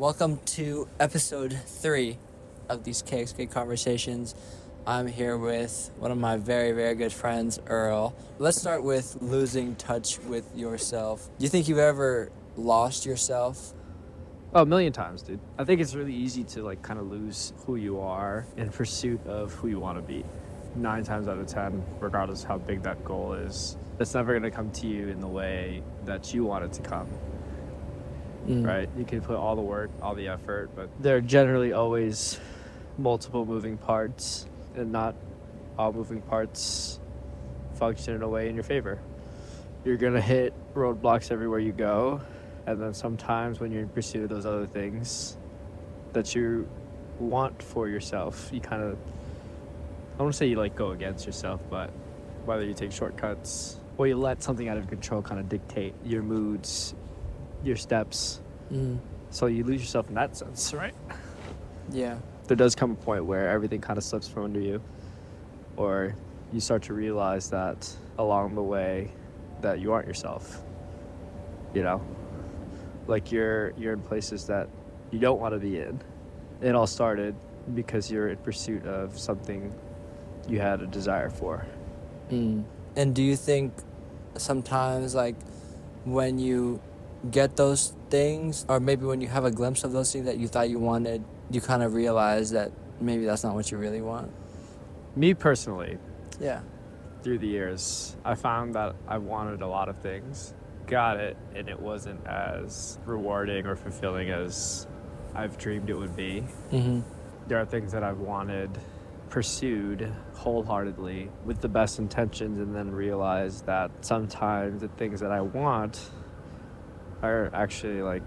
Welcome to episode 3 of these KxK Conversations. I'm here with one of my very, very good friends, Earl. Let's start with losing touch with yourself. Do you think you've ever lost yourself? Oh, a million times, dude. I think it's really easy to kind of lose who you are in pursuit of who you want to be. 9 times out of 10, regardless of how big that goal is, it's never going to come to you in the way that you want it to come. Right? You can put all the work, all the effort, but there are generally always multiple moving parts, and not all moving parts function in a way in your favor. You're going to hit roadblocks everywhere you go, and then sometimes when you're in pursuit of those other things that you want for yourself, you kind of, I don't want to say you go against yourself, but whether you take shortcuts or you let something out of control kind of dictate your moods, your steps. So you lose yourself in that sense, right? Yeah. There does come a point where everything kind of slips from under you, or you start to realize that along the way that you aren't yourself. You know, you're in places that you don't want to be in. It all started because you're in pursuit of something you had a desire for. And do you think sometimes when you get those things, or maybe when you have a glimpse of those things that you thought you wanted, you kind of realize that maybe that's not what you really want? Me personally, Yeah. through the years, I found that I wanted a lot of things, got it, and it wasn't as rewarding or fulfilling as I've dreamed it would be. There are things that I've wanted, pursued wholeheartedly with the best intentions, and then realized that sometimes the things that I want are actually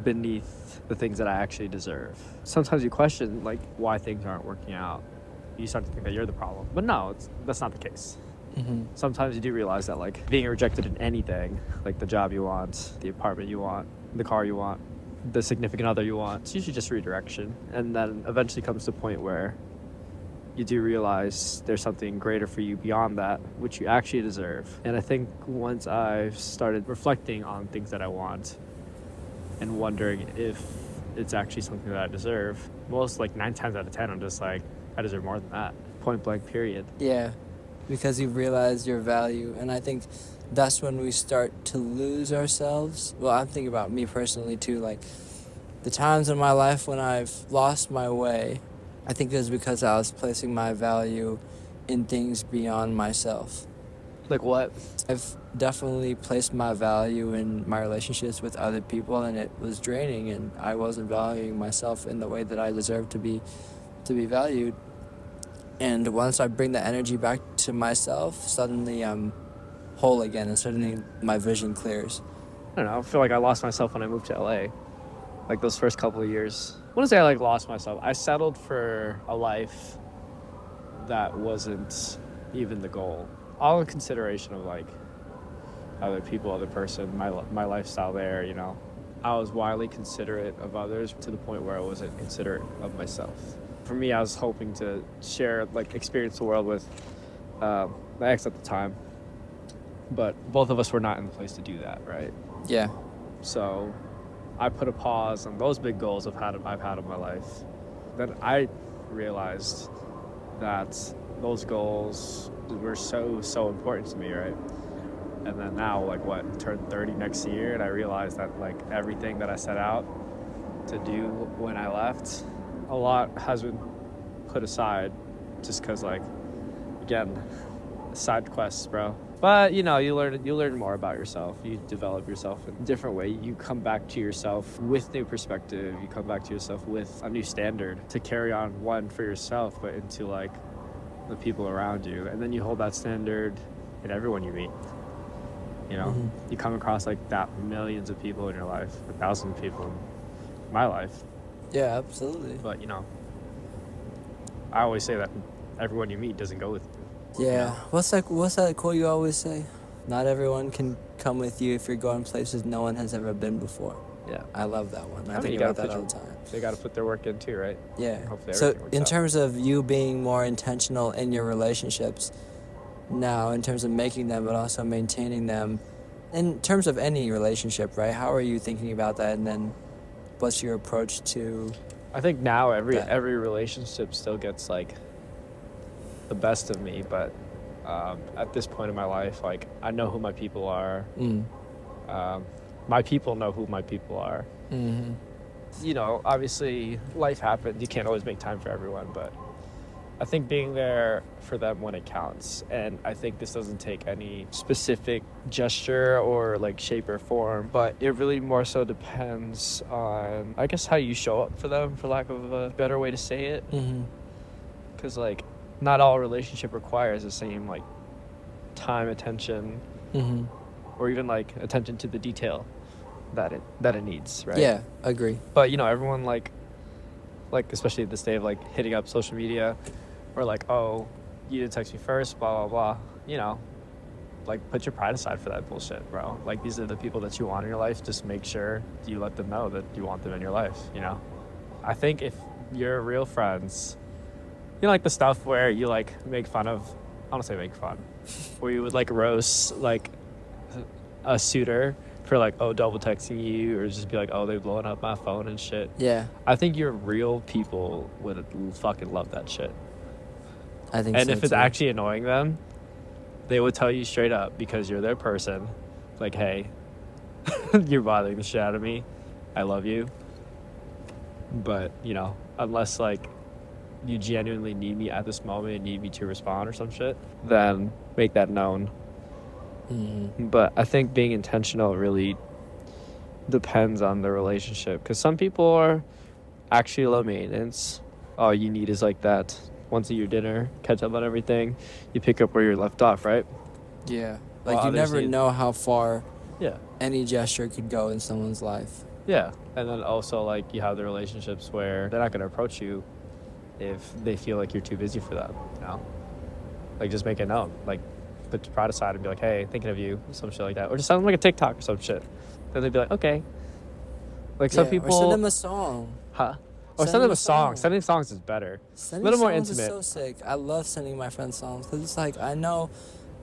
beneath the things that I actually deserve. Sometimes you question why things aren't working out. You start to think that you're the problem, but no, that's not the case. Sometimes you do realize that being rejected in anything, the job you want, the apartment you want, the car you want, the significant other you want, it's usually just redirection. And then eventually comes to a point where you do realize there's something greater for you beyond that, which you actually deserve. And I think once I've started reflecting on things that I want and wondering if it's actually something that I deserve, most 9 times out of 10, I'm just I deserve more than that. Point blank, period. Yeah, because you realize your value. And I think that's when we start to lose ourselves. Well, I'm thinking about me personally too, the times in my life when I've lost my way, I think it was because I was placing my value in things beyond myself. Like what? I've definitely placed my value in my relationships with other people, and it was draining, and I wasn't valuing myself in the way that I deserved to be valued. And once I bring the energy back to myself, suddenly I'm whole again, and suddenly my vision clears. I don't know. I feel like I lost myself when I moved to LA. Those first couple of years. I wouldn't say I lost myself. I settled for a life that wasn't even the goal. All in consideration of other people, other person, my lifestyle there, I was wildly considerate of others to the point where I wasn't considerate of myself. For me, I was hoping to share, experience the world with my ex at the time. But both of us were not in the place to do that, right? Yeah. So I put a pause on those big goals I've had in my life. Then I realized that those goals were so important to me, right? And then now, turned 30 next year, and I realized that everything that I set out to do when I left, a lot has been put aside just because, again, side quests, bro. But you learn more about yourself. You develop yourself in a different way. You come back to yourself with new perspective. You come back to yourself with a new standard to carry on, one for yourself, but into the people around you. And then you hold that standard in everyone you meet. You come across that millions of people in your life, 1,000 people in my life. Yeah, absolutely. But I always say that everyone you meet doesn't go with you. Yeah. What's that quote you always say? Not everyone can come with you if you're going places no one has ever been before. Yeah. I love that one. I think you about that all the time. They got to put their work in too, right? Yeah. Hopefully So everything works in out. terms of you being more intentional in your relationships now, in terms of making them but also maintaining them, in terms of any relationship, right? How are you thinking about that? And then what's your approach to? I think now every That. relationship still gets like the best of me, but at this point in my life, like I know who my people are. My people know who my people are. Mm-hmm. You know, obviously life happens. You can't always make time for everyone, but I think being there for them when it counts. And I think this doesn't take any specific gesture or like shape or form, but it really more so depends on, I guess, how you show up for them, for lack of a better way to say it. Because like not all relationship requires the same like time, attention, or even like attention to the detail that it needs, right? Yeah, agree. But you know, everyone like especially at this day of like hitting up social media, or like, oh, you didn't text me first, blah blah blah. You know, like put your pride aside for that bullshit, bro. Like these are the people that you want in your life. Just make sure you let them know that you want them in your life. You know, I think if you're real friends, you know, like the stuff where you like make fun of, I don't say make fun, where you would like roast like a suitor for like, oh, double texting you, or just be like, oh, they're blowing up my phone and shit. Yeah, I think your real people would fucking love that shit. I think And so if it's too. actually annoying them, they would tell you straight up because you're their person. Like, hey, you're bothering the shit out of me. I love you. But, you know, unless like you genuinely need me at this moment and need me to respond or some shit, then make that known. But I think being intentional really depends on the relationship, because some people are actually low maintenance. All you need is like that once a year dinner, catch up on everything, you pick up where you're left off, right? Yeah, like Well, you others never need- know how far Yeah. any gesture could go in someone's life. Yeah. And then also like you have the relationships where they're not going to approach you if they feel like you're too busy for them, you know? Like just make it known. Like put your pride aside and be like, hey, thinking of you, some shit like that. Or just send them like a TikTok or some shit. Then they'd be like, okay. Like some people... Or send them a song. Huh? Or send them a song. Sending songs is better. Sending a little more songs intimate. is so sick. I love sending my friends songs because it's like I know,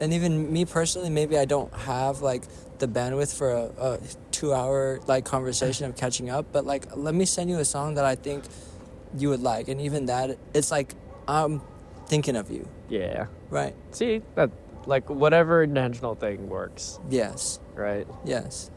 and even me personally, maybe I don't have like the bandwidth for a 2-hour like conversation of catching up, but like let me send you a song that I think you would like, and even that, it's like I'm thinking of you. Yeah. Right. See, that like whatever intentional thing works, Yes. right? Yes.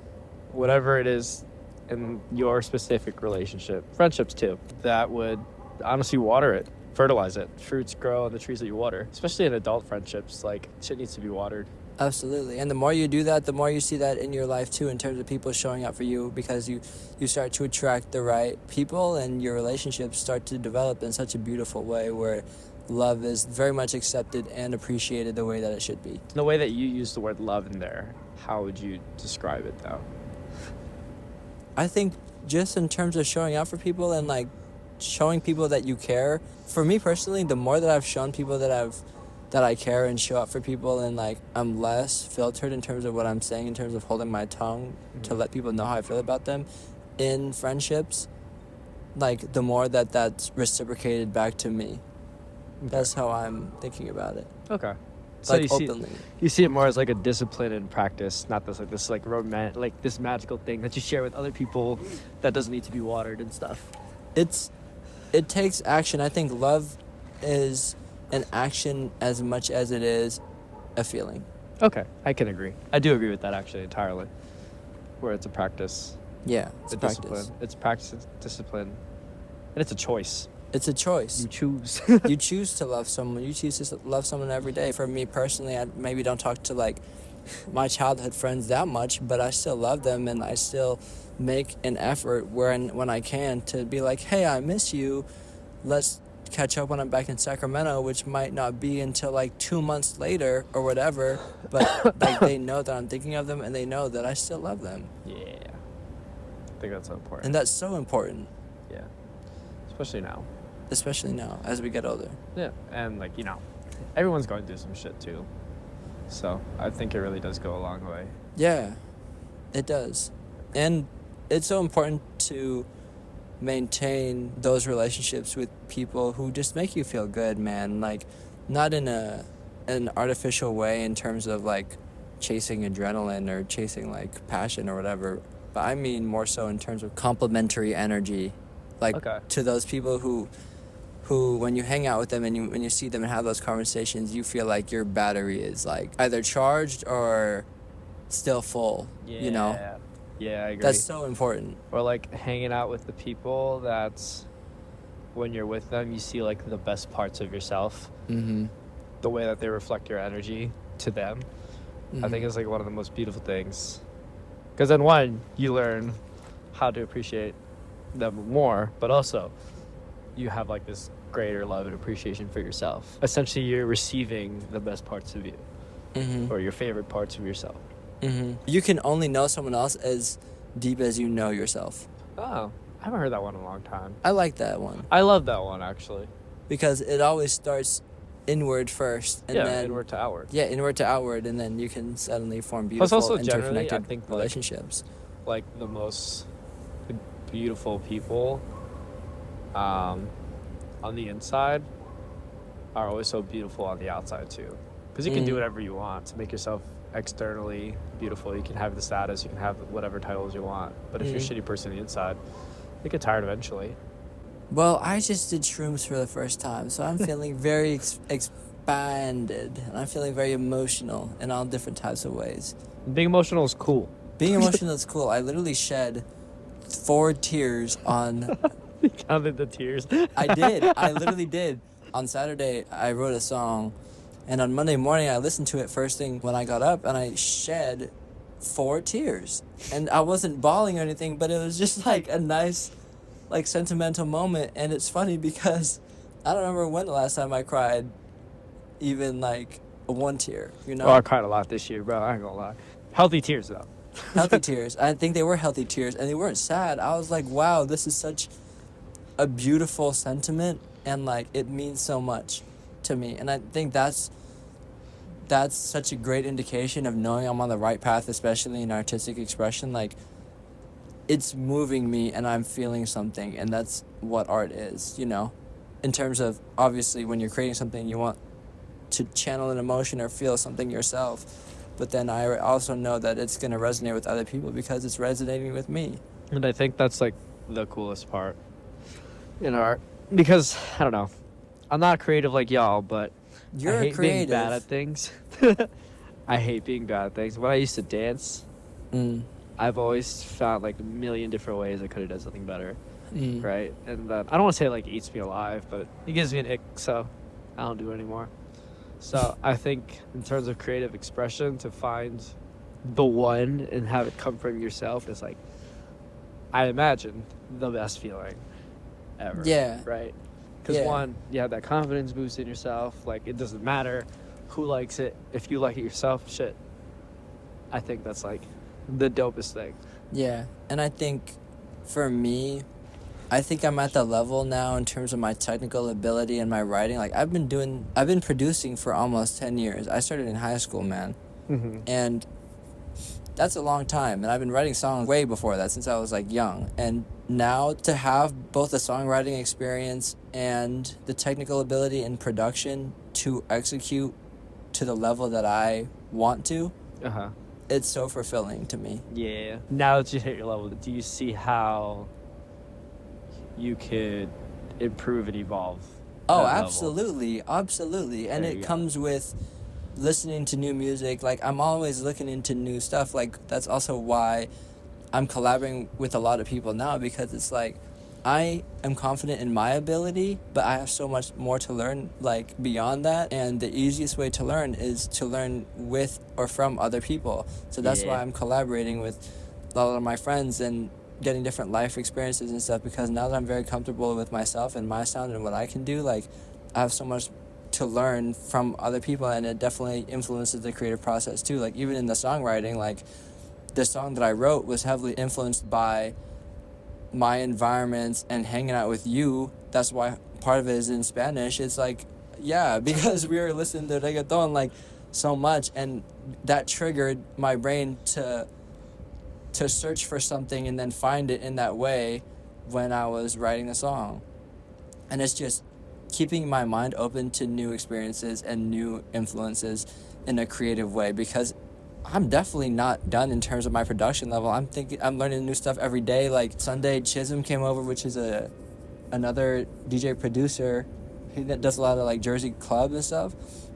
Whatever it is in your specific relationship, friendships too, that would honestly water it, fertilize it. Fruits grow on the trees that you water, especially in adult friendships. Like shit needs to be watered. Absolutely. And the more you do that, the more you see that in your life too, in terms of people showing up for you, because you start to attract the right people and your relationships start to develop in such a beautiful way where love is very much accepted and appreciated the way that it should be. The way that you use the word love in there, how would you describe it though? I think just in terms of showing up for people and like showing people that you care. For me personally, the more that I've shown people that I care and show up for people, and like I'm less filtered in terms of what I'm saying, in terms of holding my tongue to let people know how I feel about them in friendships, like the more that's reciprocated back to me. Okay. That's how I'm thinking about it. Okay. So Like you openly. you see it more as like a discipline and practice, not this like romantic, like this magical thing that you share with other people that doesn't need to be watered and stuff. It takes action. I think love is an action as much as it is a feeling. Okay, I can agree. I do agree with that actually entirely. Where it's a practice, Yeah, it's a practice. discipline. It's practice, it's discipline, and it's a choice. It's a choice. You choose. You choose to love someone. You choose to love someone every day. For me personally, I maybe don't talk to like my childhood friends that much, but I still love them, and I still make an effort when I can to be like, hey, I miss you. Let's catch up when I'm back in Sacramento, which might not be until like 2 months later or whatever. But like they know that I'm thinking of them, and they know that I still love them, Yeah, I think that's so important. and that's so important, Yeah, especially now. especially now as we get older. Yeah, and like you know, everyone's going through some shit too. So I think it really does go a long way. Yeah, it does. And it's so important to maintain those relationships with people who just make you feel good, man. Like, not in an artificial way in terms of, like, chasing adrenaline or chasing, like, passion or whatever. but I mean more so in terms of complementary energy, like Okay. to those people who when you hang out with them and when you see them and have those conversations, you feel like your battery is like either charged or still full. You know, Yeah, I agree. that's so important. Or like hanging out with the people that's when you're with them, you see like the best parts of yourself. Mm-hmm. The way that they reflect your energy to them, I think is like one of the most beautiful things. Because then one, you learn how to appreciate them more, but also you have like this greater love and appreciation for yourself. Essentially, you're receiving the best parts of you, or your favorite parts of yourself. You can only know someone else as deep as you know yourself. Oh, I haven't heard that one in a long time. I like that one I love that one, actually. because it always starts inward first, and then inward to outward. Yeah, inward to outward, and then you can suddenly form beautiful, also generally, I interconnected think, relationships. Like the most beautiful people on the inside are always so beautiful on the outside too, because you can do whatever you want to make yourself externally beautiful. You can have the status, you can have whatever titles you want, but if you're a shitty person on the inside, you get tired eventually. Well, I just did shrooms for the first time, so I'm feeling very expanded, and I'm feeling very emotional in all different types of ways. Being emotional is cool. Being emotional is cool. I literally shed 4 tears on... You counted the tears. I did. I literally did. On Saturday, I wrote a song, and on Monday morning, I listened to it first thing when I got up, and I shed 4 tears. And I wasn't bawling or anything, but it was just like a nice, like, sentimental moment. And it's funny because I don't remember when the last time I cried even, like, 1 tear, you know? Oh, I cried a lot this year, bro. I ain't gonna lie. Healthy tears, though. Healthy tears. I think they were healthy tears, and they weren't sad. I was like, wow, this is such a beautiful sentiment, and like it means so much to me. And I think that's such a great indication of knowing I'm on the right path, especially in artistic expression. Like, it's moving me and I'm feeling something, and that's what art is, you know? In terms of, obviously, when you're creating something, you want to channel an emotion or feel something yourself, but then I also know that it's going to resonate with other people because it's resonating with me. And I think that's like the coolest part in art, because I don't know, I'm not creative like y'all, but You're I hate creative. being bad at things. I hate being bad at things. When I used to dance, I've always found like a million different ways I could have done something better, right? And I don't want to say like it eats me alive, but it gives me an ick, so I don't do it anymore. So I think in terms of creative expression, to find the one and have it come from yourself is like, I imagine, the best feeling ever. Yeah. Right? Because one, you have that confidence boost in yourself. Like, it doesn't matter who likes it. If you like it yourself, shit. I think that's like the dopest thing. Yeah. And I think for me, I think I'm at the level now in terms of my technical ability and my writing. Like, I've been producing for almost 10 years. I started in high school, man. And that's a long time. And I've been writing songs way before that, since I was like young. And now to have both the songwriting experience and the technical ability in production to execute to the level that I want to, it's so fulfilling to me. Yeah. Now that you hit your level, do you see how you could improve and evolve? Oh, that level? absolutely. And it comes with listening to new music. Like, I'm always looking into new stuff. Like, that's also why I'm collaborating with a lot of people now, because it's like I am confident in my ability, but I have so much more to learn, like, beyond that. And the easiest way to learn is to learn with or from other people. So that's why I'm collaborating with a lot of my friends and getting different life experiences and stuff, because now that I'm very comfortable with myself and my sound and what I can do, like, I have so much to learn from other people, and it definitely influences the creative process too. Like, even in the songwriting, like, the song that I wrote was heavily influenced by my environments and hanging out with you. That's why part of it is in Spanish. It's like, yeah, because we were listening to reggaeton like so much, and that triggered my brain to search for something and then find it in that way when I was writing the song. And it's just keeping my mind open to new experiences and new influences in a creative way, because I'm definitely not done in terms of my production level. I'm learning new stuff every day. Like Sunday, Chisholm came over, which is another DJ producer. He does a lot of like Jersey club and stuff,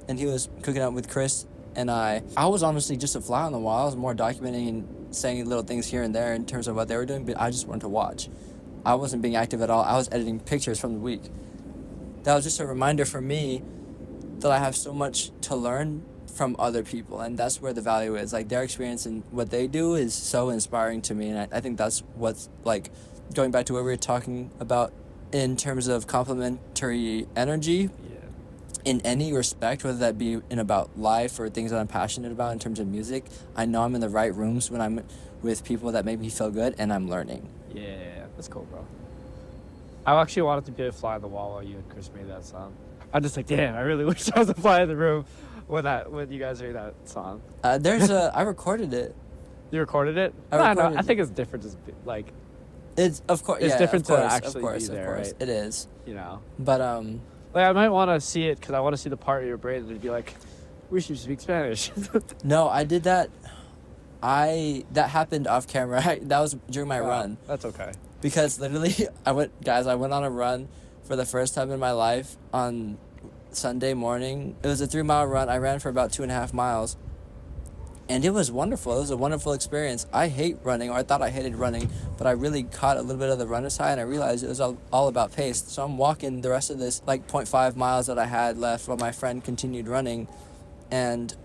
and he was cooking up with Chris and I. I was honestly just a fly on the wall. I was more documenting and saying little things here and there in terms of what they were doing, but I just wanted to watch. I wasn't being active at all. I was editing pictures from the week. That was just a reminder for me that I have so much to learn from other people, and that's where the value is. Like, their experience and what they do is so inspiring to me, and I think that's what's, like, going back to what we were talking about in terms of complementary energy. Yeah. In any respect, whether that be in about life or things that I'm passionate about in terms of music, I know I'm in the right rooms when I'm with people that make me feel good, and I'm learning. Yeah, that's cool, bro. I actually wanted to be a fly on the wall while you and Chris made that song. I'm just like, damn, I really wish I was a fly in the room when you guys made that song. I recorded it. You recorded it? I think it's different. Just like, it's of course. It's different to actually be there, right? It is. You know. But like, I might want to see it because I want to see the part of your brain that'd be like, we should speak Spanish. No, I did that. That happened off camera. That was during my run. That's okay. Because literally, I went on a run for the first time in my life on Sunday morning. It was a 3-mile run. I ran for about 2.5 miles. And it was wonderful. It was a wonderful experience. I hate running, or I thought I hated running, but I really caught a little bit of the runner's high, and I realized it was all about pace. So I'm walking the rest of this, like, 0.5 miles that I had left while my friend continued running. And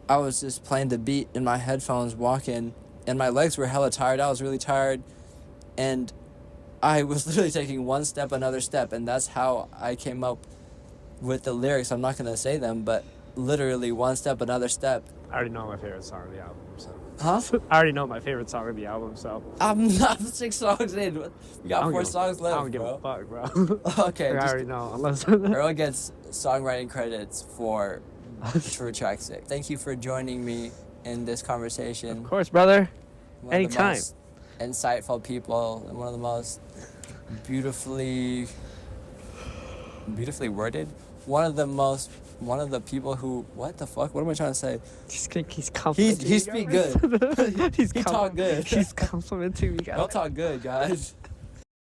I was just playing the beat in my headphones, walking, and my legs were hella tired. I was really tired. And I was literally taking one step, another step, and that's how I came up with the lyrics. I'm not going to say them, but literally one step, another step. I already know my favorite song of the album, so. Huh? I already know my favorite song of the album, so. I'm 6 songs in. We got 4 songs left, I don't give bro. a fuck, bro. Okay. I already know, unless... Earl gets songwriting credits for True Track 6. Thank you for joining me in this conversation. Of course, brother. One Anytime. of the most insightful people, and one of the most beautifully worded. One of the people who, what the fuck? What am I trying to say? He's complimenting He speak good. He talk good. He's complimenting me, guys. Don't talk good, guys.